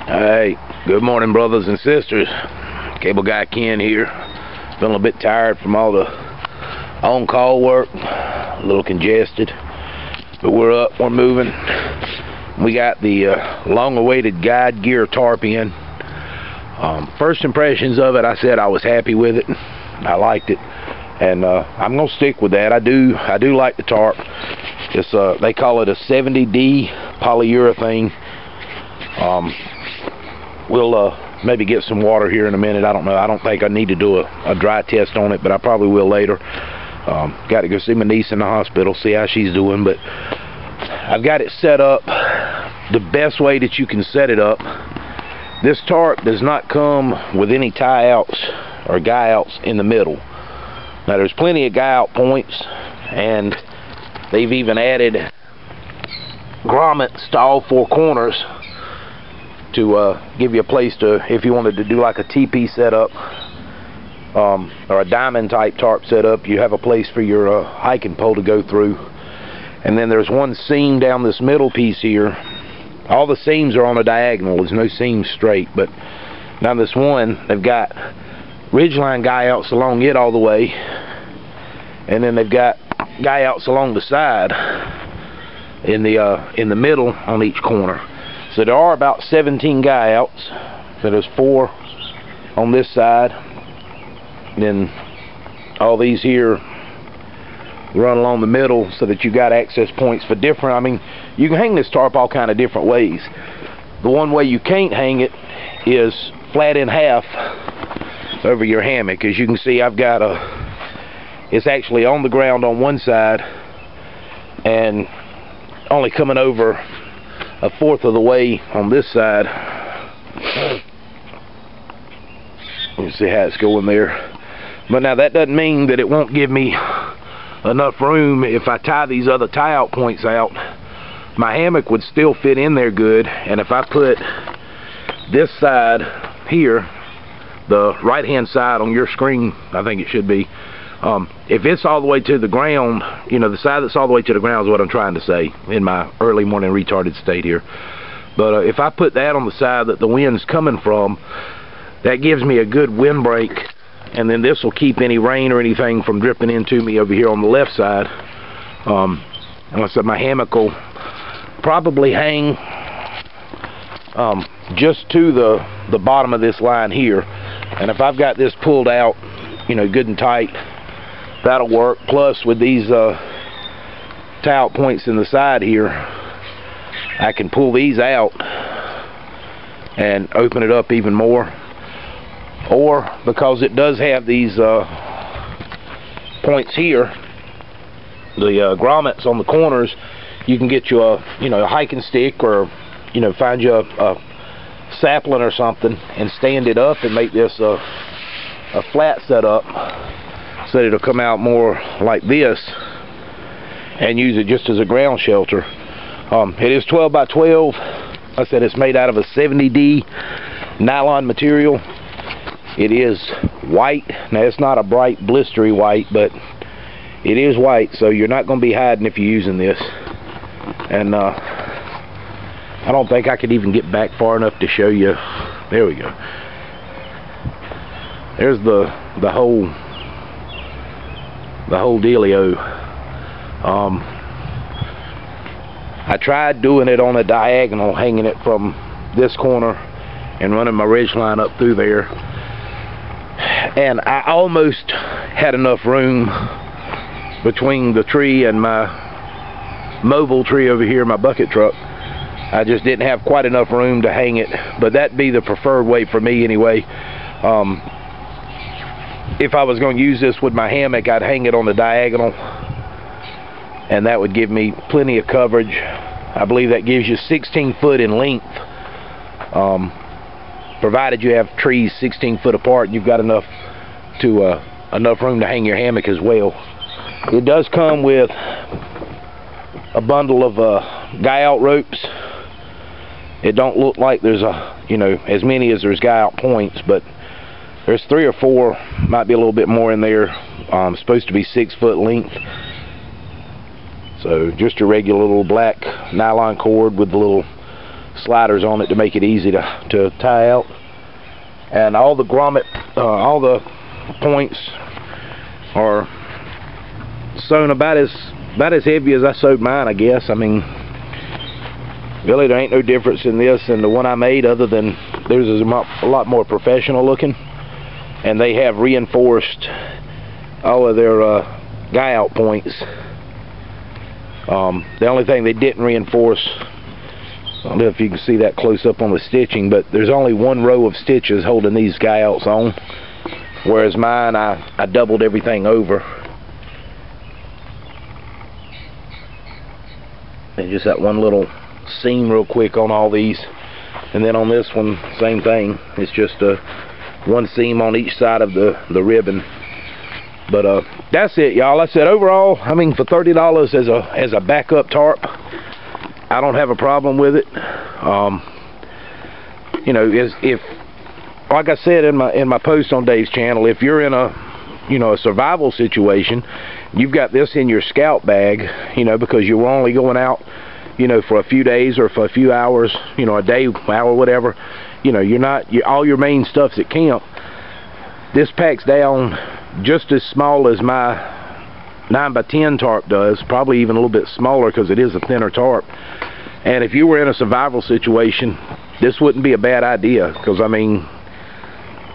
Hey, good morning, brothers and sisters. Cable guy Ken here. Feeling a bit tired from all the on-call work, a little congested, but we're up, we're moving. We got the long-awaited guide gear tarp in. First impressions of it, I said I was happy with it. I liked it, and I'm gonna stick with that. I do like the tarp. It's they call it a 70D polyurethane. We'll maybe get some water here in a minute. I don't know. I don't think I need to do a dry test on it, but I probably will later. Got to go see my niece in the hospital, see how she's doing. But I've got it set up the best way that you can set it up. This tarp does not come with any tie outs or guy outs in the middle. Now there's plenty of guy out points, and they've even added grommets to all four corners to give you a place to, if you wanted to do like a TP setup or a diamond type tarp setup, you have a place for your hiking pole to go through. And then there's one seam down this middle piece here. All the seams are on a diagonal. There's no seams straight, but now this one, they've got ridgeline guy outs along it all the way, and then they've got guy outs along the side in the middle on each corner. So there are about 17 guy outs. So there's 4 on this side. And then all these here run along the middle so that you got access points for different. I mean, you can hang this tarp all kind of different ways. The one way you can't hang it is flat in half over your hammock. As you can see, I've got it's actually on the ground on one side and only coming over a fourth of the way on this side. You see how it's going there. But now that doesn't mean that it won't give me enough room. If I tie these other tie out points out, my hammock would still fit in there good. And if I put this side here, the right hand side on your screen, I think it should be, if it's all the way to the ground, you know, the side that's all the way to the ground is what I'm trying to say in my early morning retarded state here. But if I put that on the side that the wind's coming from, that gives me a good windbreak, and then this will keep any rain or anything from dripping into me over here on the left side. And I said my hammock will probably hang just to the bottom of this line here, and if I've got this pulled out, you know, good and tight, that'll work. Plus with these tie-out points in the side here, I can pull these out and open it up even more. Or because it does have these points here, the grommets on the corners, you can get you a hiking stick, or find you a sapling or something and stand it up and make this a flat setup, so that it'll come out more like this, and use it just as a ground shelter. It is 12 by 12. I said it's made out of a 70D nylon material. It is white. Now it's not a bright blistery white, but it is white, so you're not going to be hiding if you're using this. And I don't think I could even get back far enough to show you. There we go. There's the whole dealio. I tried doing it on a diagonal, hanging it from this corner and running my ridge line up through there, and I almost had enough room between the tree and my mobile tree over here, my bucket truck. I just didn't have quite enough room to hang it, but that'd be the preferred way for me anyway. If I was going to use this with my hammock, I'd hang it on the diagonal, and that would give me plenty of coverage. I believe that gives you 16 foot in length, provided you have trees 16 foot apart and you've got enough room to hang your hammock as well. It does come with a bundle of guy out ropes. It don't look like there's as many as there's guy out points, but there's 3 or 4, might be a little bit more in there. Supposed to be 6 foot length. So just a regular little black nylon cord with the little sliders on it to make it easy to tie out. And all the grommet, all the points are sewn about as heavy as I sewed mine, I guess. I mean, really there ain't no difference in this and the one I made, other than theirs is a lot more professional looking, and they have reinforced all of their guy out points. The only thing they didn't reinforce, I don't know if you can see that close up on the stitching, but there's only one row of stitches holding these guy outs on, whereas mine I doubled everything over. And just that one little seam real quick on all these, and then on this one same thing. It's just one seam on each side of the ribbon. But that's it, y'all. Like I said, overall, I mean, for $30 as a backup tarp, I don't have a problem with it. You know, if like I said in my post on Dave's channel, if you're in a survival situation, you've got this in your scout bag, you know, because you're only going out, you know, for a few days or for a few hours, you know, a day, hour, whatever. You know, all your main stuff's at camp. This packs down just as small as my 9x10 tarp does, probably even a little bit smaller because it is a thinner tarp. And if you were in a survival situation, this wouldn't be a bad idea, because I mean,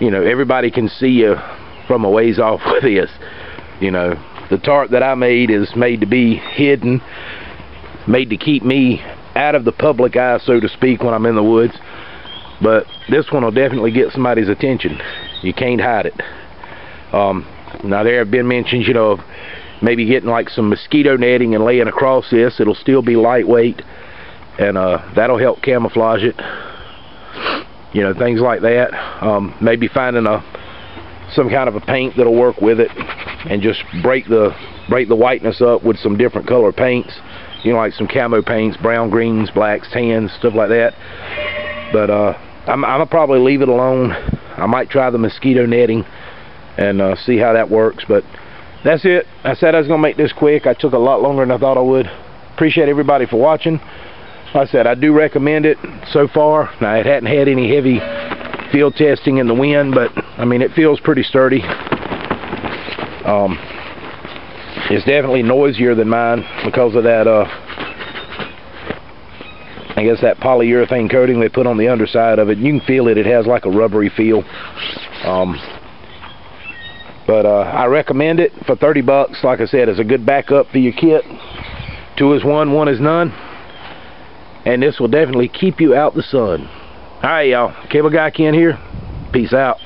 you know, everybody can see you from a ways off with this. You know, the tarp that I made is made to be hidden, made to keep me out of the public eye, so to speak, when I'm in the woods. But this one will definitely get somebody's attention. You can't hide it. Now there have been mentions, you know, of maybe getting like some mosquito netting and laying across this. It'll still be lightweight, and that'll help camouflage it. You know, things like that. Maybe finding some kind of a paint that'll work with it, and just break the whiteness up with some different color paints. You know, like some camo paints, brown, greens, blacks, tans, stuff like that. But I'm gonna probably leave it alone. I might try the mosquito netting and see how that works. But that's it. I said I was gonna make this quick. I took a lot longer than I thought I would. Appreciate everybody for watching. Like I said, I do recommend it so far. Now, it hadn't had any heavy field testing in the wind, but I mean, it feels pretty sturdy. It's definitely noisier than mine because of that I guess that polyurethane coating they put on the underside of it. You can feel it. It has like a rubbery feel. But I recommend it for 30 bucks. Like I said, it's a good backup for your kit. 2 is 1, 1 is none. And this will definitely keep you out the sun. Alright, y'all. Cable Guy Ken here. Peace out.